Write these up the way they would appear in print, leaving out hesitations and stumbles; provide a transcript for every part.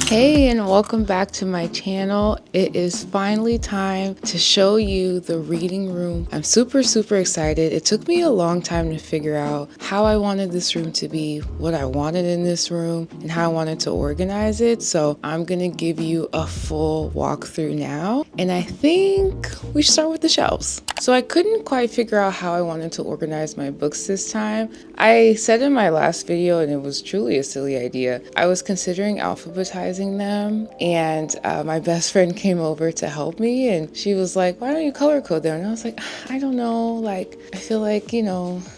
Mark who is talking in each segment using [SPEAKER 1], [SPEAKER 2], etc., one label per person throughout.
[SPEAKER 1] Hey, and welcome back to my channel. It is finally time to show you the reading room. I'm super excited. It took me a long time to figure out how I wanted this room to be, what I wanted in this room, and how I wanted to organize it. So I'm gonna give you a full walkthrough now. And I think we should start with the shelves. So I couldn't quite figure out how I wanted to organize my books this time. I said in my last video, and it was truly a silly idea, I was considering alphabetizing them, and my best friend came over to help me, and she was like, why don't you color code them? And I was like, I don't know, like, I feel like,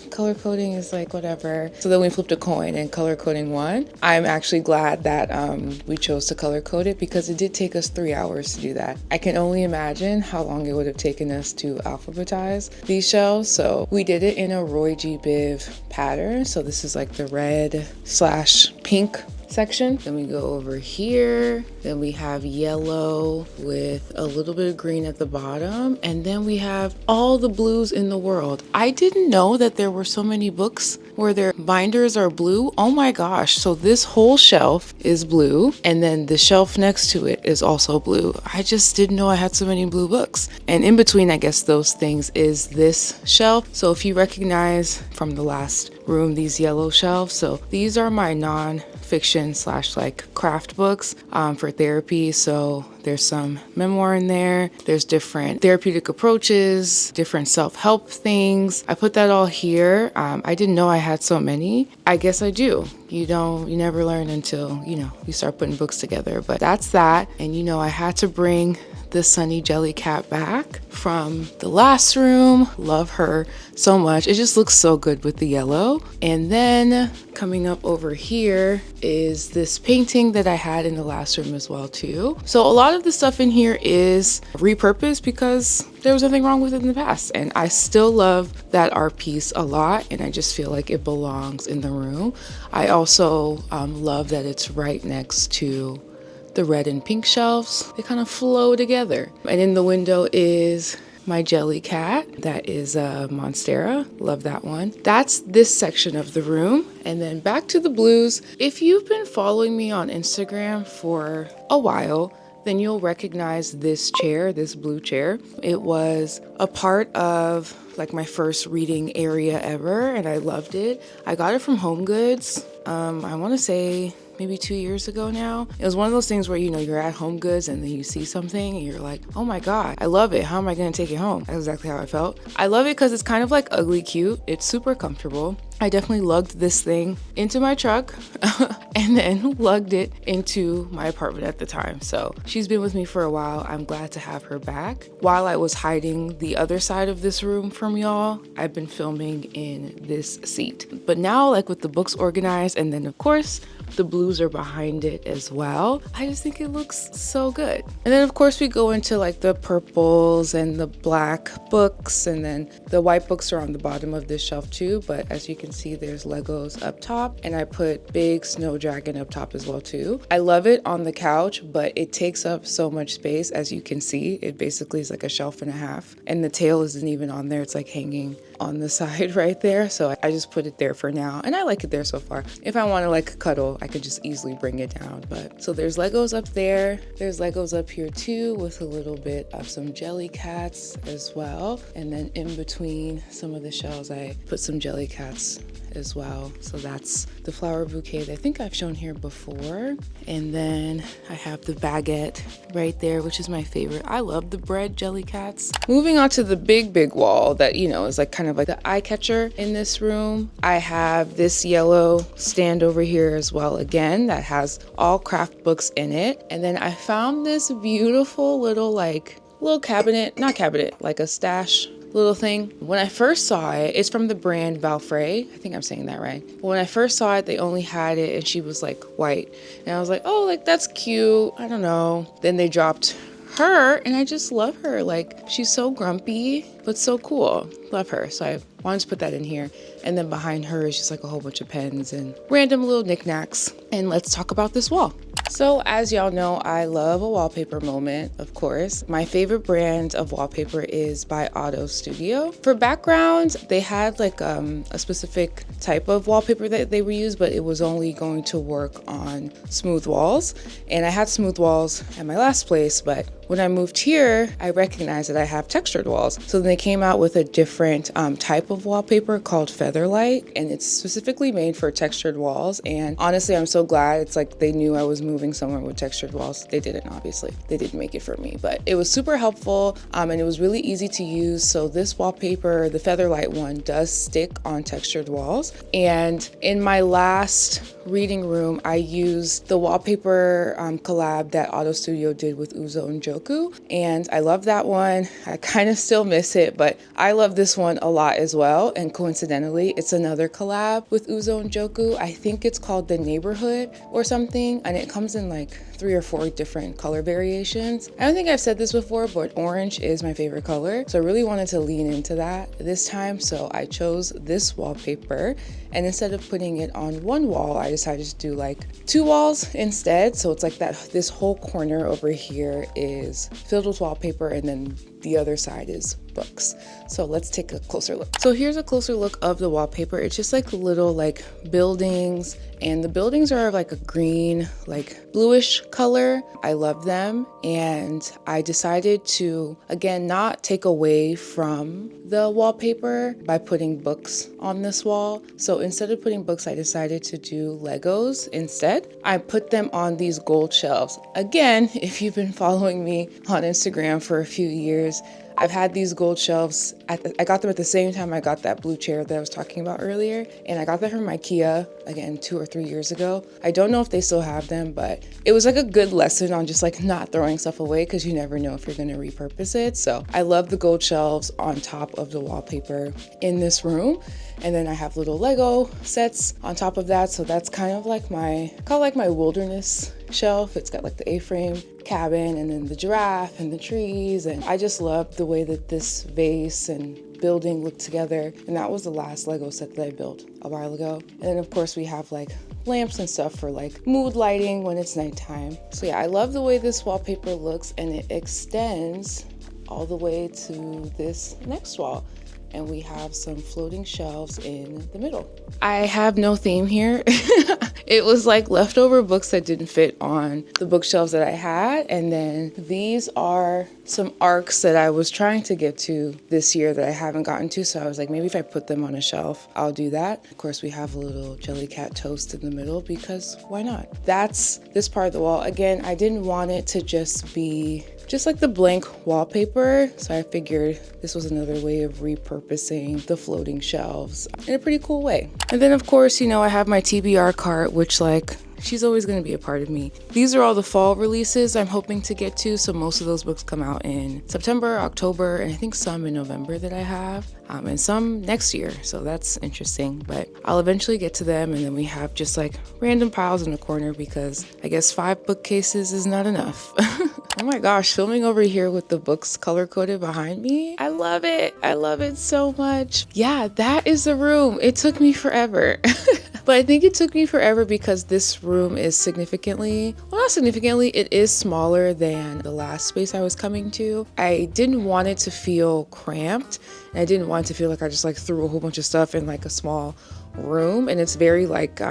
[SPEAKER 1] color coding is like whatever. So then we flipped a coin and color coding won. I'm actually glad that we chose to color code it because it did take us 3 hours to do that. I can only imagine how long it would have taken us to alphabetize these shelves. So we did it in a Roy G. Biv pattern. So this is like the red/pink section. Then we go over here. Then we have yellow with a little bit of green at the bottom. And then we have all the blues in the world. I didn't know that there were so many books where their binders are blue. Oh my gosh. So this whole shelf is blue. And then the shelf next to it is also blue. I just didn't know I had so many blue books. And in between, I guess, those things is this shelf. So if you recognize from the last room, these yellow shelves. So these are my non-fiction / like craft books for therapy. So there's some memoir in there. There's different therapeutic approaches, different self-help things. I put that all here. I didn't know I had so many. I guess I do. You never learn until, you start putting books together. But that's that. And I had to bring the Sunny Jelly Cat back from the last room. Love her so much. It just looks so good with the yellow. And then coming up over here is this painting that I had in the last room as well too. So a lot of the stuff in here is repurposed because there was nothing wrong with it in the past. And I still love that art piece a lot. And I just feel like it belongs in the room. I also love that it's right next to the red and pink shelves. They kind of flow together. And in the window is my jelly cat. That is a Monstera. Love that one. That's this section of the room. And then back to the blues. If you've been following me on Instagram for a while, then you'll recognize this chair, this blue chair. It was a part of like my first reading area ever, and I loved it. I got it from Home Goods. I want to say maybe 2 years ago now. It was one of those things where, you're at Home Goods and then you see something and you're like, oh my God, I love it. How am I going to take it home? That's exactly how I felt. I love it because it's kind of like ugly cute. It's super comfortable. I definitely lugged this thing into my truck and then lugged it into my apartment at the time. So she's been with me for a while. I'm glad to have her back. While I was hiding the other side of this room from y'all, I've been filming in this seat. But now, like with the books organized, and then of course, the blues are behind it as well. I just think it looks so good. And then of course we go into like the purples and the black books, and then the white books are on the bottom of this shelf too. But as you can see, there's Legos up top, and I put big snow dragon up top as well too. I love it on the couch, but it takes up so much space. As you can see, it basically is like a shelf and a half, and the tail isn't even on there. It's like hanging on the side right there. So I just put it there for now, and I like it there so far. If I want to like cuddle, I could just easily bring it down. But so there's Legos up there. There's Legos up here too, with a little bit of some jelly cats as well. And then in between some of the shelves, I put some jelly cats as well. So that's the flower bouquet that I think I've shown here before. And then I have the baguette right there, which is my favorite. I love the bread jelly cats. Moving on to the big wall that, is like kind of like the eye catcher in this room. I have this yellow stand over here as well, again, that has all craft books in it. And then I found this beautiful little cabinet, not cabinet, like a stash little thing. When I first saw it, it's from the brand Valfrey. I think I'm saying that right. But when I first saw it, they only had it and she was like white. And I was like, oh, like that's cute. I don't know. Then they dropped her and I just love her. Like she's so grumpy, but so cool. Love her. So I wanted to put that in here. And then behind her is just like a whole bunch of pens and random little knickknacks. And let's talk about this wall. So as y'all know, I love a wallpaper moment, of course. My favorite brand of wallpaper is by Auto Studio. For backgrounds, they had like a specific type of wallpaper that they reused, but it was only going to work on smooth walls. And I had smooth walls at my last place, but when I moved here, I recognized that I have textured walls. So then they came out with a different type of wallpaper called Featherlight, and it's specifically made for textured walls. And honestly, I'm so glad. It's like they knew I was moving somewhere with textured walls. They didn't, obviously. They didn't make it for me, but it was super helpful and it was really easy to use. So this wallpaper, the Featherlight one, does stick on textured walls. And in my last reading room, I used the wallpaper collab that Auto Studio did with Uzo and Joku, and I love that one. I kind of still miss it, but I love this one a lot as well. And coincidentally, it's another collab with Uzo and Joku. I think it's called The Neighborhood or something, and it comes in like 3 or 4 different color variations. I don't think I've said this before, but orange is my favorite color, so I really wanted to lean into that this time. So I chose this wallpaper, and instead of putting it on one wall, I decided to do like 2 walls instead. So it's like that this whole corner over here is filled with wallpaper, and then the other side is books. So let's take a closer look. So here's a closer look of the wallpaper. It's just like little like buildings, and the buildings are like a green, like bluish color. I love them, and I decided to, again, not take away from the wallpaper by putting books on this wall. So instead of putting books, I decided to do Legos instead. I put them on these gold shelves. Again, if you've been following me on Instagram for a few years, I've had these gold shelves. I got them at the same time I got that blue chair that I was talking about earlier. And I got that from IKEA, again, 2 or 3 years ago. I don't know if they still have them, but it was like a good lesson on just like not throwing stuff away, because you never know if you're going to repurpose it. So I love the gold shelves on top of the wallpaper in this room. And then I have little Lego sets on top of that. So that's kind of like my wilderness shelf. It's got like the A-frame cabin and then the giraffe and the trees. And I just love the way that this vase and building look together. And that was the last Lego set that I built a while ago. And then of course we have like lamps and stuff for like mood lighting when it's nighttime. So yeah, I love the way this wallpaper looks, and it extends all the way to this next wall. And we have some floating shelves in the middle. I have no theme here. It was like leftover books that didn't fit on the bookshelves that I had. And then these are some arcs that I was trying to get to this year that I haven't gotten to. So I was like, maybe if I put them on a shelf, I'll do that. Of course, we have a little Jellycat toast in the middle, because why not? That's this part of the wall. Again, I didn't want it to just be just like the blank wallpaper. So I figured this was another way of repurposing the floating shelves in a pretty cool way. And then of course, you know, I have my TBR cart, which like, she's always going to be a part of me. These are all the fall releases I'm hoping to get to. So most of those books come out in September, October, and I think some in November that I have, and some next year. So that's interesting, but I'll eventually get to them. And then we have just like random piles in the corner, because I guess 5 bookcases is not enough. Oh my gosh, filming over here with the books color coded behind me. I love it. I love it so much. Yeah, that is the room. It took me forever. But I think it took me forever because this room is significantly, well, not significantly, it is smaller than the last space I was coming to. I didn't want it to feel cramped, and I didn't want it to feel like I just like threw a whole bunch of stuff in like a small room. And it's very like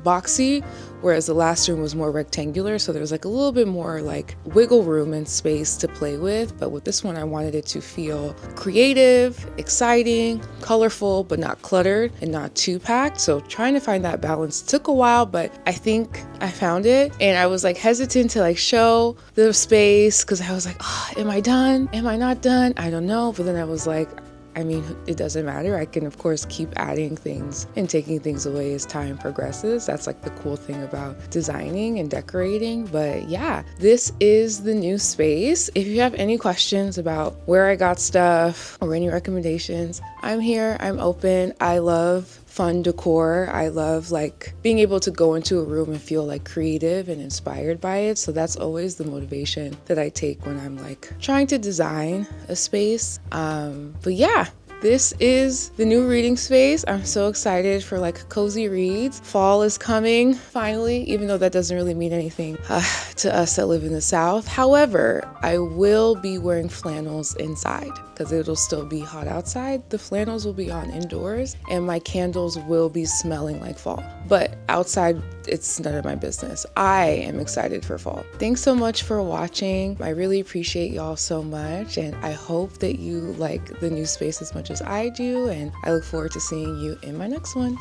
[SPEAKER 1] boxy, whereas the last room was more rectangular, so there was like a little bit more like wiggle room and space to play with. But with this one, I wanted it to feel creative, exciting, colorful, but not cluttered and not too packed. So trying to find that balance took a while, but I think I found it. And I was like hesitant to like show the space, because I was like, oh, am I done? Am I not done? I don't know. But then I was like, I mean, it doesn't matter. I can, of course, keep adding things and taking things away as time progresses. That's like the cool thing about designing and decorating. But yeah, this is the new space. If you have any questions about where I got stuff or any recommendations, I'm here. I'm open. I love fun decor. I love like being able to go into a room and feel like creative and inspired by it. So that's always the motivation that I take when I'm like trying to design a space. But yeah, this is the new reading space. I'm so excited for like cozy reads. Fall is coming finally, even though that doesn't really mean anything to us that live in the South. However, I will be wearing flannels inside because it'll still be hot outside. The flannels will be on indoors and my candles will be smelling like fall. But outside, it's none of my business. I am excited for fall. Thanks so much for watching. I really appreciate y'all so much, and I hope that you like the new space as much as I do, and I look forward to seeing you in my next one.